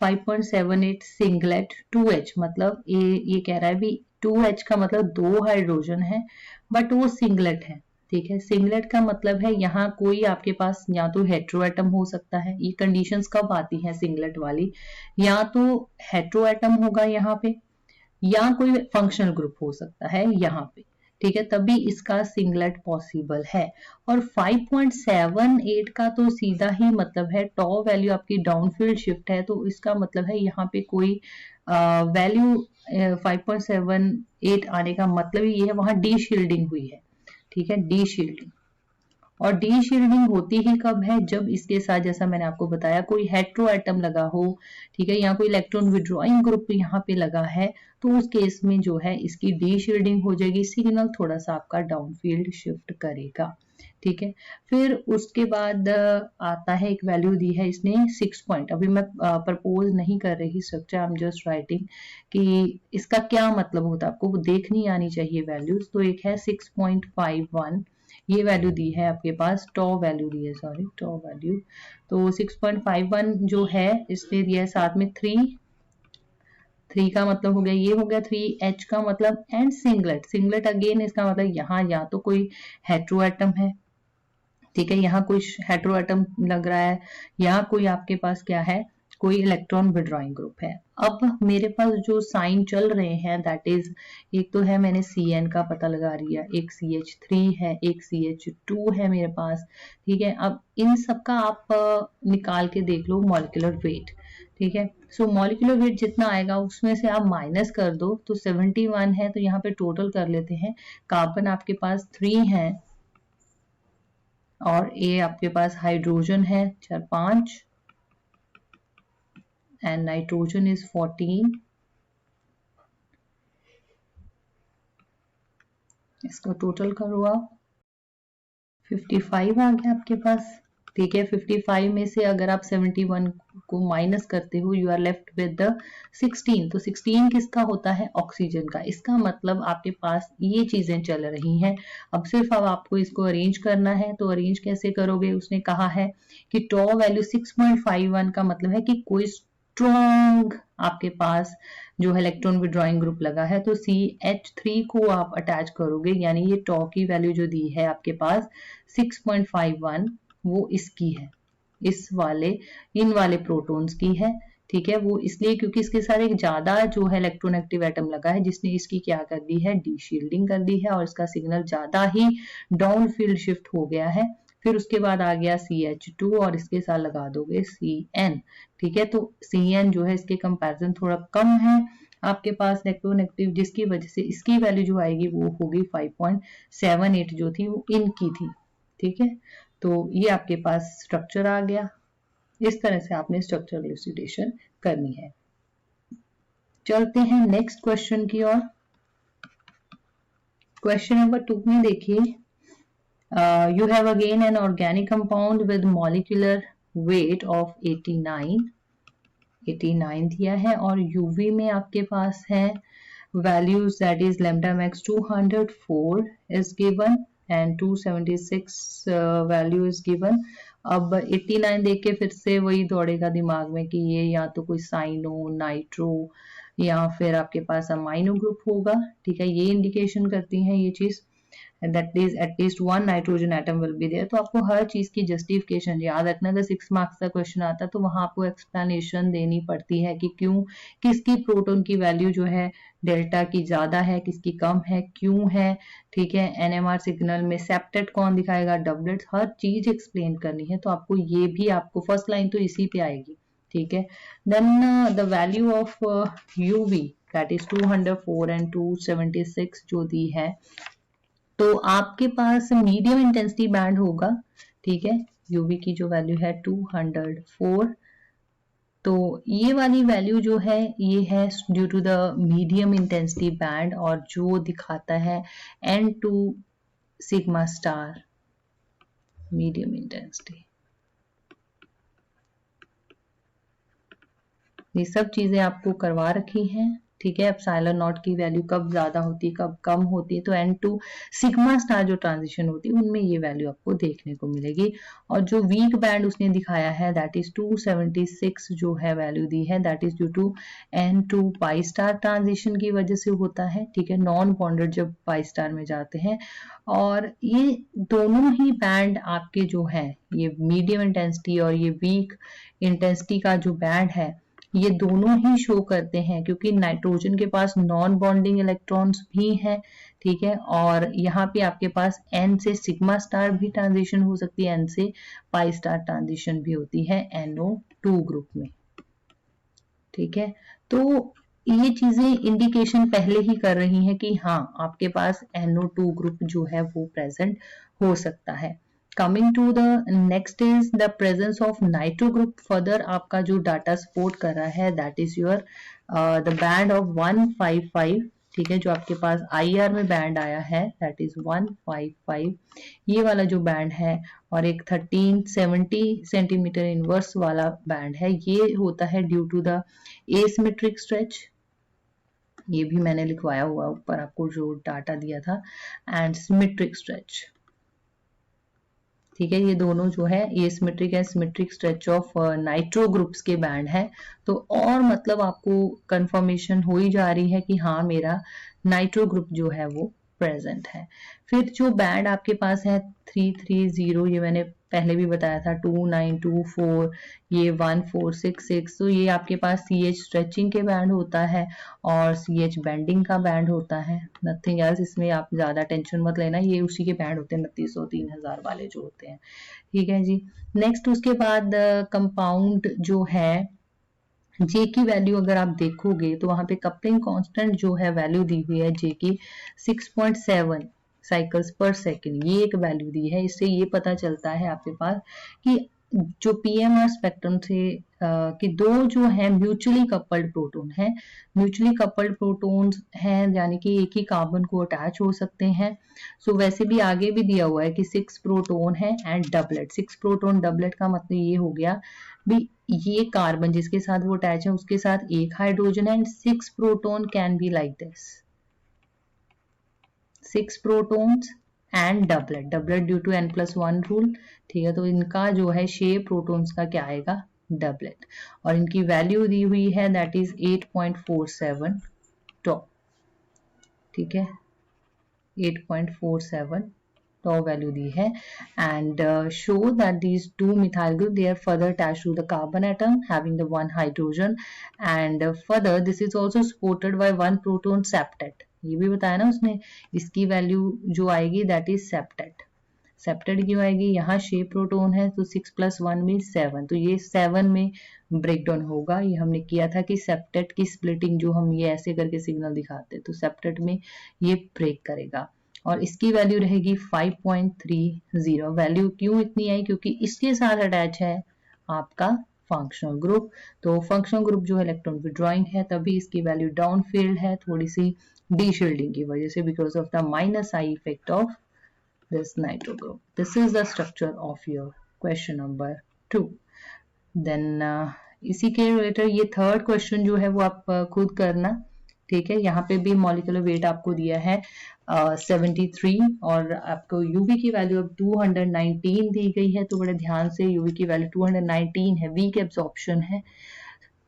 Speaker 1: 5.78 सिंगलेट 2H, मतलब ये कह रहा है भी 2H का मतलब 2 हाइड्रोजन है, बट वो सिंगलेट है। ठीक है, सिंगलेट का मतलब है यहाँ कोई आपके पास या तो हेट्रोएटम हो सकता है, ये कंडीशंस कब आती हैं सिंगलेट वाली, या तो हेट्रोएटम होगा यहाँ पे, या कोई फंक्शनल ग्रुप हो सकता है यहाँ पे, ठीक है, तभी इसका सिंगलेट पॉसिबल है। और 5.78 का तो सीधा ही मतलब है टॉ वैल्यू आपकी डाउनफील्ड शिफ्ट है, तो इसका मतलब है यहाँ पे कोई वैल्यू 5.78 आने का मतलब ये है वहां डी शील्डिंग हुई है। ठीक है, डी शील्डिंग, और डी शील्डिंग होती ही कब है, जब इसके साथ जैसा मैंने आपको बताया कोई हेट्रो एटम लगा हो, ठीक है, या कोई इलेक्ट्रॉन विड्रॉइंग ग्रुप यहाँ पे लगा है, तो उस केस में जो है इसकी डी शील्डिंग हो जाएगी, सिग्नल थोड़ा सा आपका डाउनफील्ड शिफ्ट करेगा। ठीक है, फिर उसके बाद आता है एक वैल्यू दी है इसने 6 पॉइंट, अभी मैं प्रपोज नहीं कर रही structure, I am just writing कि इसका क्या मतलब होता है, आपको वो देखनी आनी चाहिए वैल्यूज। तो एक है 6.51, ये वैल्यू दी है आपके पास, टॉ वैल्यू दी है, सॉरी टॉ वैल्यू, तो 6.51 जो है इसने दिया है, साथ में 3 का मतलब हो गया, ये हो गया 3H का मतलब, एंड सिंगलेट, सिंगलेट अगेन इसका मतलब यहाँ या तो कोई हेट्रोएटम है, ठीक है, यहाँ कोई हेट्रोएटम लग रहा है, या कोई आपके पास क्या है, कोई इलेक्ट्रॉन विड्रॉइंग ग्रुप है। अब मेरे पास जो साइन चल रहे हैं दैट इज, एक तो है मैंने CN का पता लगा लिया, एक CH3 है, एक CH2 है मेरे पास, ठीक है। अब इन सब का आप निकाल के देख लो मॉलिक्यूलर वेट, ठीक है। सो मॉलिक्यूलर वेट जितना आएगा उसमें से आप माइनस कर दो, तो 71 है, तो यहाँ पे टोटल कर लेते हैं। कार्बन आपके पास 3 है और ए आपके पास हाइड्रोजन है 4-5 एंड नाइट्रोजन इज 14। इसको टोटल करो आप, 55 आ गया आपके पास, ठीक है। 55 में से अगर आप 71 को माइनस करते हो you are left with the 16। तो 16 किसका होता है? ऑक्सीजन का। इसका मतलब आपके पास ये चीजें चल रही हैं। अब सिर्फ अब आपको इसको अरेंज करना है, तो अरेंज कैसे करोगे? उसने कहा है कि टॉ वैल्यू 6.51 का मतलब है कि कोई स्ट्रॉन्ग आपके पास जो है इलेक्ट्रॉन विड्रॉइंग ग्रुप लगा है, तो CH3 को आप अटैच करोगे, यानी ये टॉ की वैल्यू जो दी है आपके पास 6.51 वो इसकी है, इस वाले इन वाले प्रोटॉन्स की है, ठीक है। वो इसलिए क्योंकि इसके साथ एक ज्यादा जो है इलेक्ट्रॉन एक्टिव एटम लगा है जिसने इसकी क्या कर दी है, डी शील्डिंग कर दी है और इसका सिग्नल ज्यादा ही डाउन फील्ड शिफ्ट हो गया है। फिर उसके बाद आ गया CH2 और इसके साथ लगा दोगे CN, ठीक है। तो CN जो है इसके कंपैरिजन थोड़ा कम है आपके पास इलेक्ट्रोनेगेटिव, जिसकी वजह से इसकी वैल्यू जो आएगी वो होगी 5.78 जो थी वो इनकी थी, ठीक है। तो ये आपके पास स्ट्रक्चर आ गया। इस तरह से आपने स्ट्रक्चरल इलुसिडेशन करनी है। चलते हैं नेक्स्ट क्वेश्चन की ओर। क्वेश्चन नंबर 2 में देखिए, you have again an organic compound with molecular weight of 89 दिया है और UV में आपके पास है values that is lambda max 204 is given and 276 value is given। अब 89 देख के फिर से वही दौड़ेगा दिमाग में कि ये या तो कोई साइनो, नाइट्रो या फिर आपके पास अमाइनो ग्रुप होगा, ठीक है। ये इंडिकेशन करती है ये चीज, that is at least one nitrogen atom will be there। तो आपको हर चीज की जस्टिफिकेशन याद रखना। अगर 6 मार्क्स का क्वेश्चन आता है तो वहां आपको एक्सप्लेनेशन देनी पड़ती है कि क्यों किसकी प्रोटॉन की वैल्यू जो है डेल्टा की ज्यादा है, किसकी कम है, क्यों है, ठीक है। NMR सिग्नल में सेप्टेट कौन दिखाएगा, डबलेट्स, हर चीज एक्सप्लेन करनी है। तो आपको ये भी आपको फर्स्ट लाइन तो इसी पे आएगी, ठीक है। Then the value of UV that is 204 and 276 जो दी है, तो आपके पास मीडियम इंटेंसिटी बैंड होगा, ठीक है। UV की जो वैल्यू है 204, तो ये वाली वैल्यू जो है ये है due to the medium intensity band और जो दिखाता है N2 sigma star medium intensity. ये सब चीजें आपको करवा रखी हैं, ठीक है। एप्सिलॉन नॉट की वैल्यू कब ज्यादा होती है कब कम होती है, तो N2 सिग्मा स्टार जो ट्रांजिशन होती है उनमें ये वैल्यू आपको देखने को मिलेगी। और जो वीक बैंड उसने दिखाया है दैट इज 276 जो है वैल्यू दी है, that is due to N2 pi star transition की वजह से होता है, ठीक है। नॉन बॉन्डेड जब पाई स्टार में जाते हैं, और ये दोनों ही बैंड आपके जो है ये मीडियम इंटेंसिटी और ये वीक इंटेंसिटी का जो बैंड है ये दोनों ही शो करते हैं, क्योंकि नाइट्रोजन के पास नॉन बॉन्डिंग इलेक्ट्रॉन्स भी हैं, ठीक है। और यहाँ पे आपके पास N से सिग्मा स्टार भी ट्रांजिशन हो सकती है, N से पाई स्टार ट्रांजिशन भी होती है NO2 ग्रुप में, ठीक है। तो ये चीजें इंडिकेशन पहले ही कर रही हैं कि हाँ आपके पास NO2 ग्रुप जो है वो प्रेजेंट हो सकता है। Coming to the next is the presence of nitro group। further आपका जो डाटा सपोर्ट कर रहा है that is your the band of 155, ठीक है। जो आपके पास IR में बैंड आया है that is 155, ये वाला जो बैंड है, और एक 1370 सेंटीमीटर इनवर्स वाला बैंड है, ये होता है due to the asymmetric stretch. ये भी मैंने लिखवाया हुआ ऊपर आपको जो डाटा दिया था, एंड सिमेट्रिक स्ट्रेच, ठीक है। ये दोनों जो है ये सिमेट्रिक है, symmetric stretch of nitro groups के बैंड है। तो और मतलब आपको कंफर्मेशन हो ही जा रही है कि हाँ मेरा नाइट्रो ग्रुप जो है वो प्रेजेंट है। फिर जो बैंड आपके पास है 330, ये मैंने पहले भी बताया था 2924, ये 1466। तो ये आपके पास CH स्ट्रेचिंग के बैंड होता है और CH बेंडिंग का बैंड होता है, नथिंग एल्स। इसमें आप ज्यादा टेंशन मत लेना, ये उसी के बैंड होते हैं 2900 3000 वाले जो होते हैं, ठीक है जी। नेक्स्ट उसके बाद कंपाउंड जो है जे की वैल्यू अगर आप देखोगे तो वहां पे कपलिंग कांस्टेंट जो है वैल्यू दी हुई है जे की 6.7 साइकिल्स पर सेकेंड, ये एक वैल्यू दी है। इससे ये पता चलता है आपके पास कि जो पीएमआर स्पेक्ट्रम से कि दो जो है म्यूचुअली कपल्ड प्रोटॉन है, म्यूचुअली कपल्ड प्रोटॉन्स हैं, यानी कि एक ही कार्बन को अटैच हो सकते हैं। सो वैसे भी आगे भी दिया हुआ है कि 6 प्रोटॉन है एंड डबलेट। 6 प्रोटॉन डबलेट का मतलब ये हो गया भी ये कार्बन जिसके साथ वो अटैच है उसके साथ एक हाइड्रोजन है and 6 proton can be like this, 6 protons and doublet, doublet due to n+1 rule, ठीक है। तो इनका जो है शेप प्रोटॉन्स का क्या आएगा, डबलेट, और इनकी वैल्यू दी हुई है दैट इज 8.47 टॉ, ठीक है, 8.47 tau value दी है and show that these two methyl group they are further attached to the carbon atom having the one hydrogen and further this is also supported by one proton septet, ये भी बताया ना उसने। इसकी वैल्यू जो आएगी दैट इज सेप्टेट, सेप्टेट क्यों आएगी, यहाँ शेप प्रोटोन है तो 6 + 1 मीन 7, तो ये 7 में ब्रेक डाउन होगा। ये हमने किया था कि सेप्टेट की स्प्लिटिंग जो हम ये ऐसे करके सिग्नल दिखाते हैं तो सेप्टेट में ये ब्रेक करेगा और इसकी वैल्यू रहेगी 5.30। वैल्यू क्यों इतनी आई, क्योंकि इसके साथ अटैच है आपका फंक्शनल ग्रुप, तो फंक्शनल ग्रुप जो इलेक्ट्रॉन विड्रॉइंग है तभी इसकी वैल्यू डाउन फील्ड है थोड़ी सी डीशील्डिंग की वजह से, because of the minus I effect of this nitro group. This is the structure of your question number 2. Then इसी के रिलेटेड ये थर्ड क्वेश्चन जो है वो आप खुद करना, ठीक है। यहाँ पे भी मॉलिक्यूलर वेट आपको दिया है 73 और आपको यूवी की वैल्यू अब 219 दी गई है, तो बड़े ध्यान से यूवी की वैल्यू 219 है, वीक एब्जॉर्प्शन है,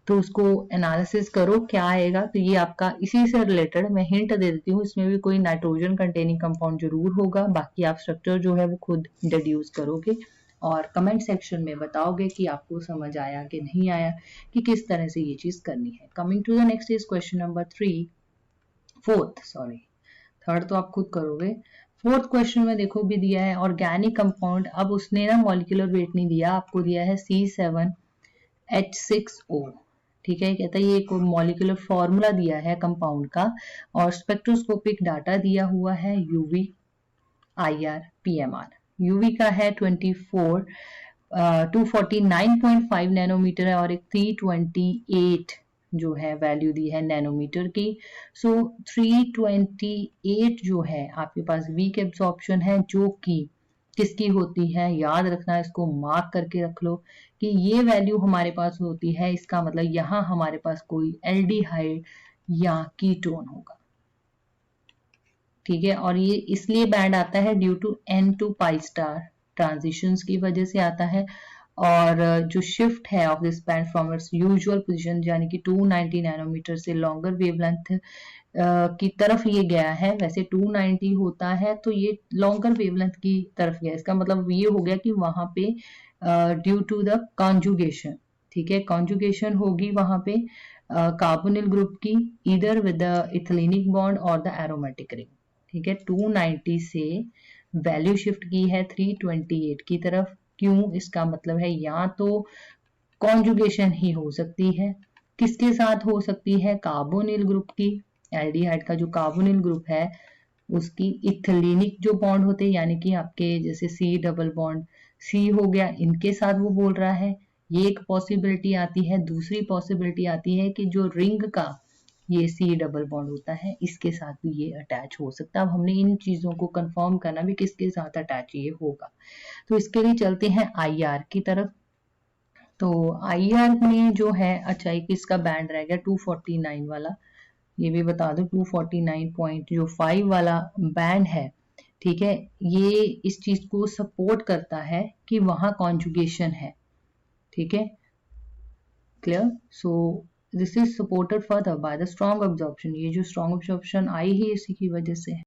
Speaker 1: तो उसको एनालिसिस करो क्या आएगा। तो ये आपका इसी से रिलेटेड मैं हिंट दे देती हूँ, इसमें भी कोई नाइट्रोजन कंटेनिंग कंपाउंड जरूर होगा, बाकी आप स्ट्रक्चर जो है वो खुद डिड्यूस करोगे और कमेंट सेक्शन में बताओगे कि आपको समझ आया कि नहीं आया, कि किस तरह से ये चीज करनी है। Coming to the next is question number 3, third तो आप खुद करोगे। फोर्थ क्वेश्चन में देखो भी दिया है ऑर्गेनिक कंपाउंड, अब उसने ना मॉलिक्यूलर वेट नहीं दिया, आपको दिया है C7H6O, ठीक है। कहता है ये एक मॉलिक्यूलर फॉर्मूला दिया है कंपाउंड का और स्पेक्ट्रोस्कोपिक डाटा दिया हुआ है यूवी, IR, PMR। यूवी का है 249.5 नैनोमीटर है और एक 328 जो है वैल्यू दी है नैनोमीटर की। सो 328 जो है आपके पास वीक एब्जॉर्प्शन है, जो कि किसकी होती है, याद रखना, इसको मार्क करके रख लो कि ये वैल्यू हमारे पास होती है, इसका मतलब यहाँ हमारे पास कोई एल्डिहाइड या कीटोन होगा, ठीक है। और ये इसलिए बैंड आता है due to N to pi star transitions की वजह से आता है, और जो शिफ्ट है of this band from its usual position यानी कि 290 नैनोमीटर से लॉन्गर वेवलेंथ की तरफ ये गया है। वैसे 290 होता है तो ये लॉन्गर वेवलेंथ की तरफ गया, इसका मतलब ये हो गया कि वहां पे ड्यू टू द कॉन्जुगेशन, ठीक है, कॉन्जुगेशन होगी वहां पे कार्बोनिल ग्रुप की इधर विद द इथिलीनिक बॉन्ड और द एरोमेटिक रिंग, ठीक है। 290 से वैल्यू शिफ्ट की है 328 की तरफ, क्यों, इसका मतलब है या तो कॉन्जुगेशन ही हो सकती है, किसके साथ हो सकती है, कार्बोनिल ग्रुप की, एल्डिहाइड का जो कार्बोनिल ग्रुप है उसकी इथिलीनिक जो बॉन्ड होते हैं यानी कि आपके जैसे C डबल बॉन्ड C हो गया, इनके साथ वो बोल रहा है, ये एक पॉसिबिलिटी आती है। दूसरी पॉसिबिलिटी आती है कि जो रिंग का ये C डबल बॉन्ड होता है इसके साथ भी ये अटैच हो सकता है। अब हमने इन चीजों को कंफर्म करना भी किसके साथ अटैच ये होगा, तो इसके लिए चलते हैं IR की तरफ। तो IR में जो है, अच्छा एक इसका बैंड रह गया 249 वाला, ये भी बता दो 249.5 वाला बैंड है, ठीक है। ये इस चीज को सपोर्ट करता है कि वहां कॉन्जुगेशन है, ठीक है, clear. So this is supported further by the strong absorption, ये जो स्ट्रॉन्ग एब्जॉर्प्शन आई है इसी की वजह से है।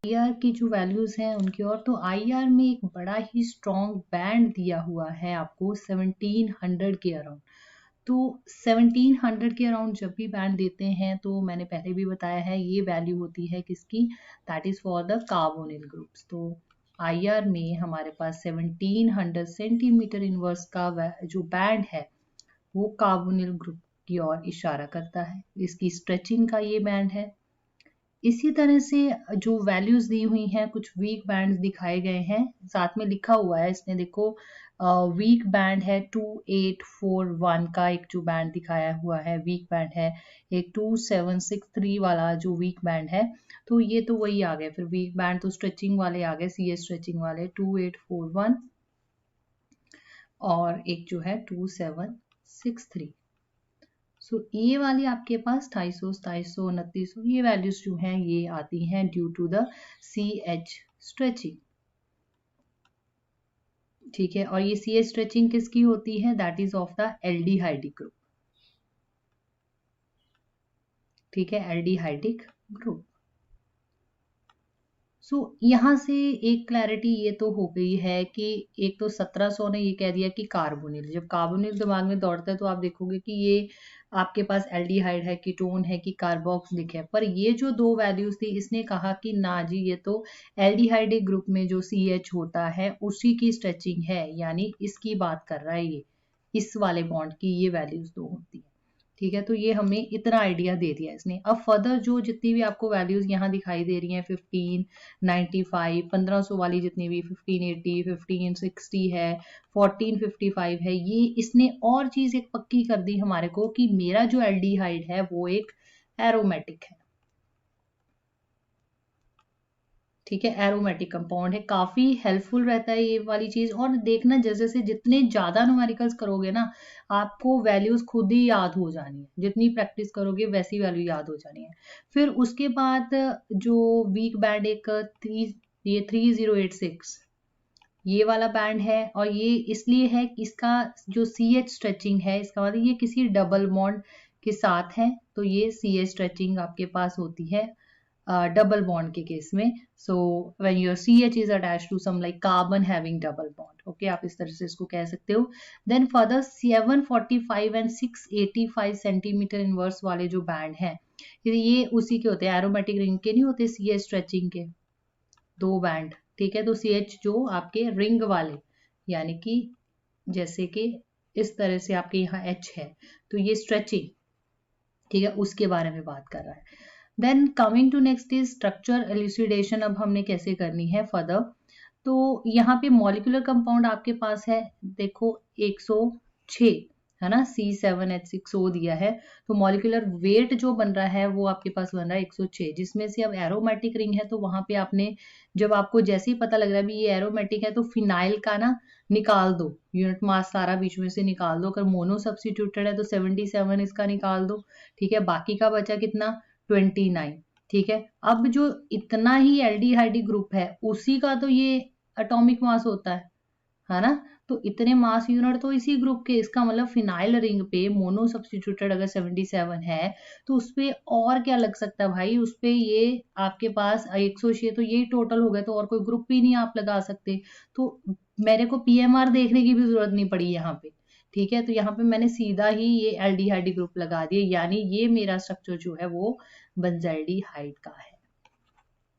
Speaker 1: IR की जो वैल्यूज हैं उनकी ओर, तो IR में एक बड़ा ही स्ट्रॉन्ग बैंड दिया हुआ है आपको 1700 के अराउंड। तो 1700 के अराउंड जब भी बैंड देते हैं तो मैंने पहले भी बताया है ये वैल्यू होती है किसकी, that is for the carbonyl groups. तो IR में हमारे पास 1700 सेंटीमीटर इनवर्स का जो बैंड है वो कार्बोनिल ग्रुप की ओर इशारा करता है। इसकी स्ट्रेचिंग का ये बैंड है। इसी तरह से जो वैल्यूज दी हुई हैं, कुछ वीक बैंड दिखाए गए हैं, साथ में लिखा हुआ है इसने, देखो वीक बैंड है 2841 का एक जो बैंड दिखाया हुआ है वीक बैंड है, एक 2763 वाला जो वीक बैंड है। तो ये तो वही आ गए, फिर वीक बैंड तो स्ट्रेचिंग वाले आ गए, CS स्ट्रेचिंग वाले 2841 और एक जो है 2763। सो ये वाली आपके पास 250, 2700, 2900 ये वैल्यूज जो हैं ये आती हैं due to the CH stretching. ठीक है, और ये CH स्ट्रेचिंग किसकी होती है, that is of the aldehydic group. ठीक है, एल्डिहाइडिक ग्रुप। सो यहाँ से एक क्लैरिटी ये तो हो गई है कि एक तो 1700 ने ये कह दिया कि कार्बोनिल, जब कार्बोनिल दिमाग में दौड़ता है तो आप देखोगे कि ये आपके पास एल्डिहाइड है, कीटोन है कि कार्बोक्सिलिक है। पर ये जो दो वैल्यूज थी इसने कहा कि ना जी ये तो एल्डिहाइडिक ग्रुप में जो CH होता है उसी की स्ट्रेचिंग है, यानी इसकी बात कर रहा है ये, इस वाले बॉन्ड की ये वैल्यूज दो होती है। ठीक है, तो ये हमें इतना आइडिया दे दिया इसने। अब फर्दर जो जितनी भी आपको वैल्यूज यहाँ दिखाई दे रही हैं 1595, 1500 वाली जितनी भी 1580, 1560 है, 1455 है, ये इसने और चीज एक पक्की कर दी हमारे को कि मेरा जो एल्डिहाइड है वो एक एरोमेटिक है। ठीक है, एरोमेटिक कंपाउंड है, काफी हेल्पफुल रहता है ये वाली चीज। और देखना जैसे से जितने ज्यादा न्यूमेरिकल्स करोगे ना आपको वैल्यूज खुद ही याद हो जानी है, जितनी प्रैक्टिस करोगे वैसी वैल्यू याद हो जानी है। फिर उसके बाद जो वीक बैंड एक ये 3086 ये वाला बैंड है, और ये इसलिए है कि इसका जो CH स्ट्रेचिंग है इसका मतलब ये किसी डबल बॉन्ड के साथ है, तो ये CH स्ट्रेचिंग आपके पास होती है डबल बॉन्ड के केस में। So when your CH is attached to some like carbon having double bond, okay, आप इस तरह से इसको कह सकते हो। Then further 745 and 685 centimetre inverse वाले जो बैंड हैं ये उसी के होते हैं, एरोमेटिक रिंग के नहीं होते, CH स्ट्रेचिंग के दो बैंड। ठीक है, तो CH जो आपके रिंग वाले, यानी कि जैसे कि इस तरह से आपके यहाँ H है तो ये स्ट्रेचिंग, ठीक है, उसके बारे में बात कर रहा है। Then coming to next is structure elucidation. अब हमने कैसे करनी है फर्दर, तो यहाँ पे मॉलिक्यूलर कंपाउंड आपके पास है, देखो 106 है ना, C7H6O दिया है, तो मॉलिक्यूलर वेट जो बन रहा है वो आपके पास बन रहा है 106, जिसमें से अब एरोमेटिक रिंग है तो वहां पे आपने जब आपको जैसे ही पता लग रहा है भी ये एरोमेटिक है तो फिनाइल का ना निकाल दो, यूनिट मास सारा बीच में से निकाल दो। अगर मोनो सब्स्टिट्यूटेड है तो 77 इसका निकाल दो। ठीक है, बाकी का बचा कितना, 29। ठीक है, अब जो इतना ही एल्डिहाइड ग्रुप है उसी का तो ये एटॉमिक मास होता है ना, तो इतने मास यूनिट तो इसी ग्रुप के, इसका मतलब फिनाइल रिंग पे मोनो सब्स्टिट्यूटेड अगर 77 है तो उस पे और क्या लग सकता है भाई, उस पे ये आपके पास 106, तो यही टोटल हो गए, तो और कोई ग्रुप भी नहीं आप लगा सकते। तो मेरे को PMR देखने की भी जरूरत नहीं पड़ी यहाँ पे। ठीक है, तो यहाँ पे मैंने सीधा ही ये एल्डिहाइड ग्रुप लगा दिए, यानी ये मेरा स्ट्रक्चर जो है वो बेंजाल्डिहाइड का है।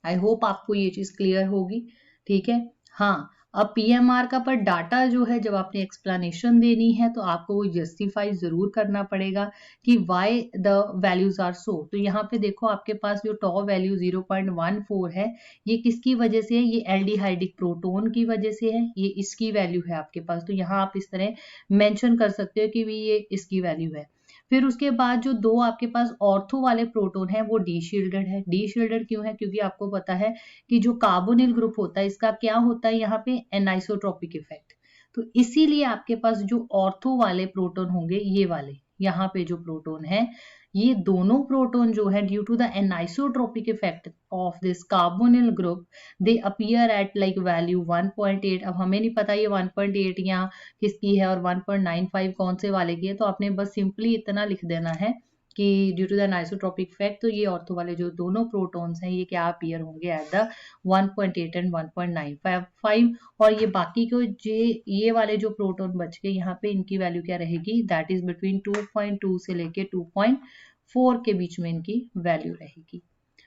Speaker 1: आई होप आपको ये चीज क्लियर होगी। ठीक है, हाँ, अब PMR का पर डाटा जो है जब आपने एक्सप्लेनेशन देनी है तो आपको वो जस्टिफाई जरूर करना पड़ेगा कि why the values are so. तो यहाँ पे देखो आपके पास जो टॉ वैल्यू 0.14 है ये किसकी वजह से है, ये एल्डिहाइडिक प्रोटोन की वजह से है, ये इसकी वैल्यू है आपके पास। तो यहाँ आप इस तरह मेंशन कर सकते हो कि भी ये इसकी वैल्यू है। फिर उसके बाद जो दो आपके पास ऑर्थो वाले प्रोटोन है वो डी शील्डेड है। डी शील्डेड क्यों है, क्योंकि आपको पता है कि जो कार्बोनिल ग्रुप होता है इसका क्या होता है यहाँ पे, एनाइसोट्रोपिक इफेक्ट। तो इसीलिए आपके पास जो ऑर्थो वाले प्रोटोन होंगे ये वाले यहाँ पे जो प्रोटोन है, ये दोनों प्रोटोन जो है due to the anisotropic effect of this carbonyl group they appear at like value 1.8। अब हमें नहीं पता ये 1.8 या किसकी है और 1.95 कौन से वाले की है, तो आपने बस सिंपली इतना लिख देना है कि due to the isotropic effect तो ये ऑर्थो वाले जो दोनों प्रोटॉन्स हैं ये क्या अपीयर होंगे एट द 1.8 एंड 1.95 और ये बाकी को ये वाले जो प्रोटॉन बच गए यहाँ पे इनकी वैल्यू क्या रहेगी, दैट इज बिटवीन 2.2 से लेके 2.4 के बीच में इनकी वैल्यू रहेगी।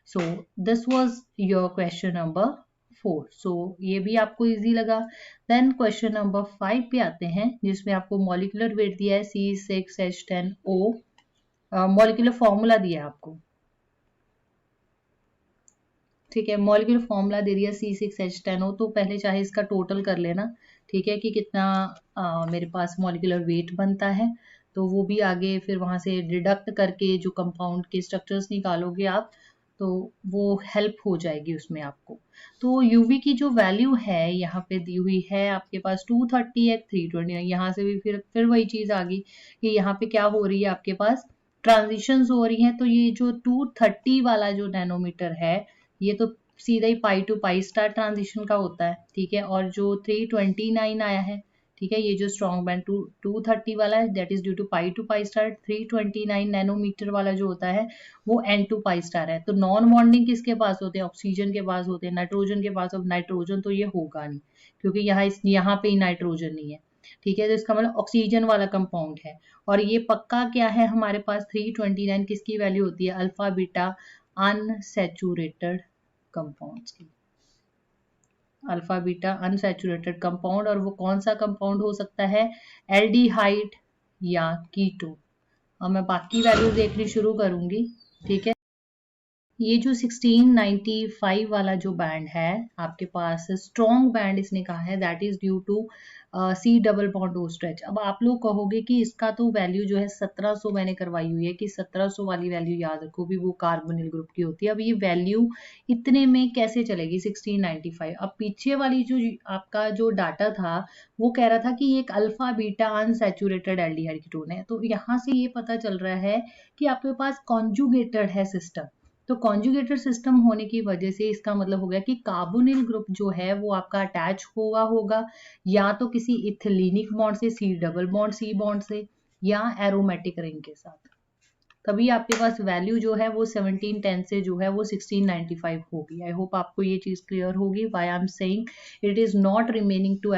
Speaker 1: So this was your question number 4। सो ये भी आपको इजी लगा। देन क्वेश्चन नंबर 5 पे आते हैं जिसमें आपको मॉलिक्यूलर वेट दिया है C6H10O, मॉलिक्यूलर फॉर्मूला दिया है आपको, ठीक है। मॉलिक्यूलर फॉर्मूला दे दिया C6H10O, तो पहले चाहे इसका टोटल कर लेना, ठीक है, कि कितना मेरे पास मॉलिक्यूलर वेट बनता है, तो वो भी आगे फिर वहां से डिडक्ट करके जो कंपाउंड के स्ट्रक्चर्स निकालोगे आप, तो वो हेल्प हो जाएगी उसमें आपको। तो यूवी की जो वैल्यू है यहाँ पे दी हुई है आपके पास 230 है, 329। यहाँ से भी फिर वही चीज आ गई कि यहाँ पे क्या हो रही है, आपके पास ट्रांजिशंस हो रही हैं। तो ये जो 230 वाला जो नैनोमीटर है ये तो सीधा ही पाई टू पाई स्टार ट्रांजिशन का होता है, ठीक है। और जो 329 आया है, ठीक है, ये जो स्ट्रॉन्ग बैंड 230 वाला है that is due to pi star. 329 nanometre वाला जो होता है वो N2 पाई स्टार है। तो नॉन बॉन्डिंग किसके पास होते हैं, ऑक्सीजन के पास होते हैं, नाइट्रोजन के पास। अब नाइट्रोजन तो ये होगा नहीं क्योंकि यहाँ पे ही नाइट्रोजन नहीं है, ठीक है। तो इसका मतलब ऑक्सीजन वाला कंपाउंड है। और ये पक्का क्या है हमारे पास 329 किसकी वैल्यू होती है, अल्फा बीटा अनसैचुरेटेड कंपाउंड्स की, अल्फा बीटा अनसैचुरेटेड कंपाउंड। और वो कौन सा कंपाउंड हो सकता है, एल्डिहाइड या कीटोन। अब मैं बाकी वैल्यू देखनी शुरू करूंगी, ठीक है। ये जो 1695 वाला जो बैंड है आपके पास स्ट्रॉन्ग बैंड इसने कहा है that is due to C double bond O stretch. अब आप लोग कहोगे कि इसका तो वैल्यू जो है 1700 मैंने करवाई हुई है कि 1700 वाली वैल्यू याद रखो भी, वो कार्बोनिल ग्रुप की होती है। अब ये वैल्यू इतने में कैसे चलेगी 1695। अब पीछे वाली जो आपका जो डाटा था वो कह रहा था कि एक alpha beta unsaturated aldehyde ketone है। तो यहाँ से ये पता चल रहा है कि आपके पास कॉन्जुगेटेड है सिस्टम। तो कॉन्जुगेटेड सिस्टम होने की वजह से इसका मतलब हो गया कि कार्बोनिल ग्रुप जो है वो आपका अटैच होगा या तो किसी इथिलीनिक बॉन्ड से, C double bond C bond से, या एरोमेटिक रिंग के साथ। तभी आपके पास वैल्यू जो है वो 1710 से जो है वो 1695 होगी। आई होप आपको ये चीज क्लियर होगी why I am saying it is not remaining to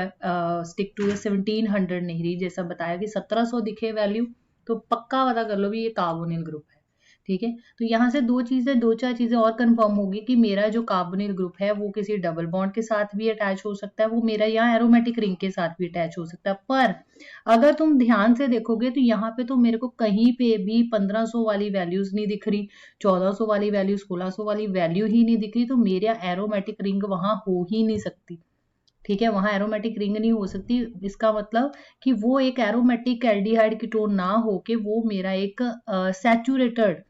Speaker 1: stick to 1700 नहीं रही। जैसा बताया कि 1700 दिखे वैल्यू तो पक्का पता कर लो भी ये कार्बोनिल ग्रुप है, ठीक है। तो यहाँ से दो चार चीजें और कंफर्म होगी कि मेरा जो कार्बोनिल ग्रुप है वो किसी डबल बॉन्ड के साथ भी अटैच हो सकता है, वो मेरा यहाँ एरोमेटिक रिंग के साथ भी अटैच हो सकता है। पर अगर तुम ध्यान से देखोगे तो यहाँ पे तो मेरे को कहीं पे भी 1500 वाली वैल्यूज नहीं दिख रही, 1400 वाली वैल्यू, 1600 वाली वैल्यू ही नहीं दिख रही। तो मेरा एरोमेटिक रिंग वहां हो ही नहीं सकती, ठीक है, वहां एरोमेटिक रिंग नहीं हो सकती। इसका मतलब कि वो एक एरोमेटिक एल्डिहाइड कीटोन ना होके वो मेरा एक सैचुरेटेड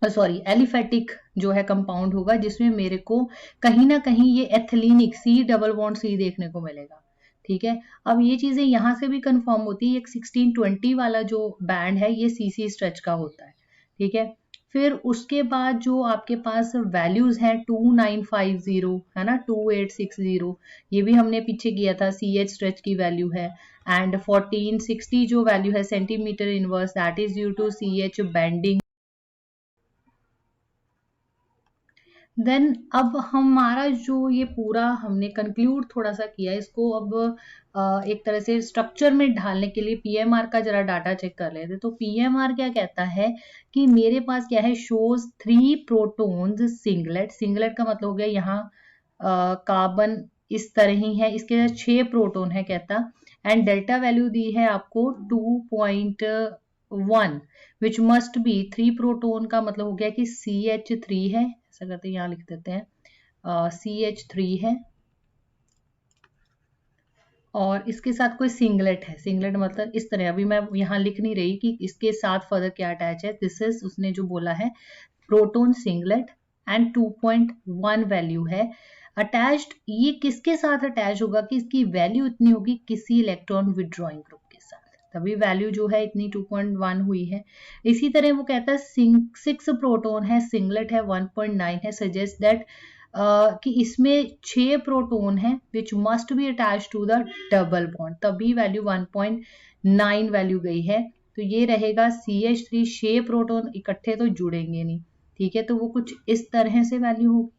Speaker 1: एलिफेटिक जो है कंपाउंड होगा जिसमें मेरे को कहीं ना कहीं ये एथिलीनिक C डबल बॉन्ड C देखने को मिलेगा, ठीक है। अब ये चीजें यहाँ से भी कंफर्म होती है। एक 1620 वाला जो बैंड है ये CC स्ट्रेच का होता है, ठीक है। फिर उसके बाद जो आपके पास वैल्यूज हैं 2950 है ना, 2860 ये भी हमने पीछे किया था, CH स्ट्रेच की वैल्यू है। एंड 1460 जो वैल्यू है centimetre inverse that is due to CH bending. Then अब हमारा जो ये पूरा हमने कंक्लूड थोड़ा सा किया, इसको अब एक तरह से स्ट्रक्चर में ढालने के लिए PMR का जरा डाटा चेक कर लेते। तो PMR क्या कहता है कि मेरे पास क्या है, शोज 3 प्रोटॉन्स सिंगलेट। सिंगलेट का मतलब हो गया यहाँ कार्बन इस तरह ही है, इसके 6 प्रोटॉन है कहता। एंड डेल्टा वैल्यू दी है आपको 2.1 विच मस्ट बी 3 प्रोटोन का मतलब हो गया कि CH3 है, ऐसा करते हैं यहाँ लिख देते हैं CH3 है और इसके साथ कोई सिंगलेट है। सिंगलेट मतलब इस तरह, अभी मैं यहाँ लिख नहीं रही कि इसके साथ फर्दर क्या अटैच है। दिस इज उसने जो बोला है प्रोटोन सिंगलेट एंड 2.1 वैल्यू है अटैच्ड। ये किसके साथ अटैच होगा कि इसकी वैल्यू इतनी होगी किसी इलेक्ट्रॉन विड्रॉइंग ग्रुप के साथ, तभी वैल्यू जो है इतनी 2.1 हुई है। इसी तरह वो कहता है 6 प्रोटोन है, सिंगलेट है 1.9 है, सजेस्ट दैट कि इसमें 6 प्रोटोन है which must be attach to the double bond, तभी वैल्यू 1.9 वैल्यू गई है। तो ये रहेगा CH3, 6 प्रोटॉन इकट्ठे तो जुड़ेंगे नहीं, ठीक है, तो वो कुछ इस तरह से वैल्यू होगी।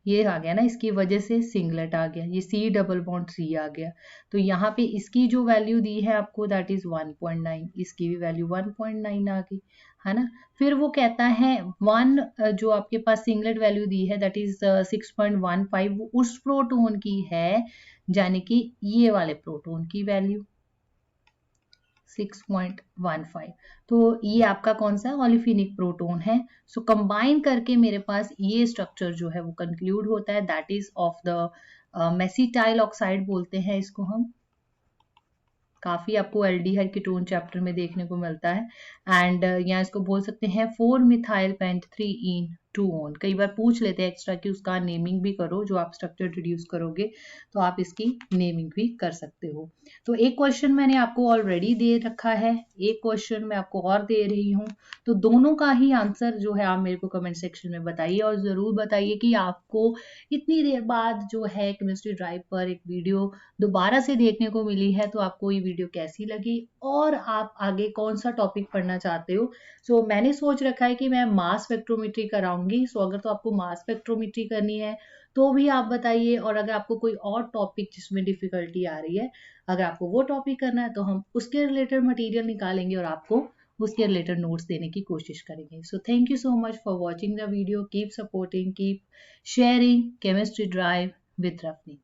Speaker 1: ये आ गया ना, इसकी वजह से सिंगलेट आ गया, ये C डबल बॉन्ड 3 आ गया। तो यहाँ पे इसकी जो वैल्यू दी है आपको दैट इज 1.9, इसकी भी वैल्यू 1.9 आ गई, है ना। फिर वो कहता है जो आपके पास सिंगलेट वैल्यू दी है दैट इज 6.15, वो उस प्रोटोन की है, यानी कि ये वाले प्रोटोन की वैल्यू 6.15। तो ये आपका कौन सा ओलिफिनिक प्रोटोन है। सो कंबाइन करके मेरे पास ये स्ट्रक्चर जो है वो कंक्लूड होता है, that is of the mesityl oxide बोलते हैं इसको हम। काफी आपको एल्डिहाइड कीटोन चैप्टर में देखने को मिलता है। एंड यहाँ इसको बोल सकते हैं 4-मिथाइल पेंट 3 2-on। कई बार पूछ लेते हैं एक्स्ट्रा कि उसका नेमिंग भी करो, जो आप स्ट्रक्चर इंट्रोड्यूस करोगे तो आप इसकी नेमिंग भी कर सकते हो। तो एक क्वेश्चन मैंने आपको ऑलरेडी दे रखा है, एक क्वेश्चन मैं आपको और दे रही हूँ, तो दोनों का ही आंसर जो है आप मेरे को कमेंट सेक्शन में बताइए, और जरूर बताइए कि आपको इतनी देर बाद जो है केमिस्ट्री ड्राइव पर एक वीडियो दोबारा से देखने को मिली है, तो आपको ये वीडियो कैसी लगी और आप आगे कौन सा टॉपिक पढ़ना चाहते हो। सो मैंने सोच रखा है कि मैं मास स्पेक्ट्रोमेट्री कराऊंगी। सो अगर तो आपको मास स्पेक्ट्रोमेट्री करनी है तो भी आप बताइए, और अगर आपको कोई और टॉपिक जिसमें डिफिकल्टी आ रही है, अगर आपको वो टॉपिक करना है तो हम उसके रिलेटेड मटेरियल निकालेंगे और आपको उसके रिलेटेड नोट्स देने की कोशिश करेंगे। So thank you so much for watching the video. Keep supporting, keep sharing chemistry drive with रफनी।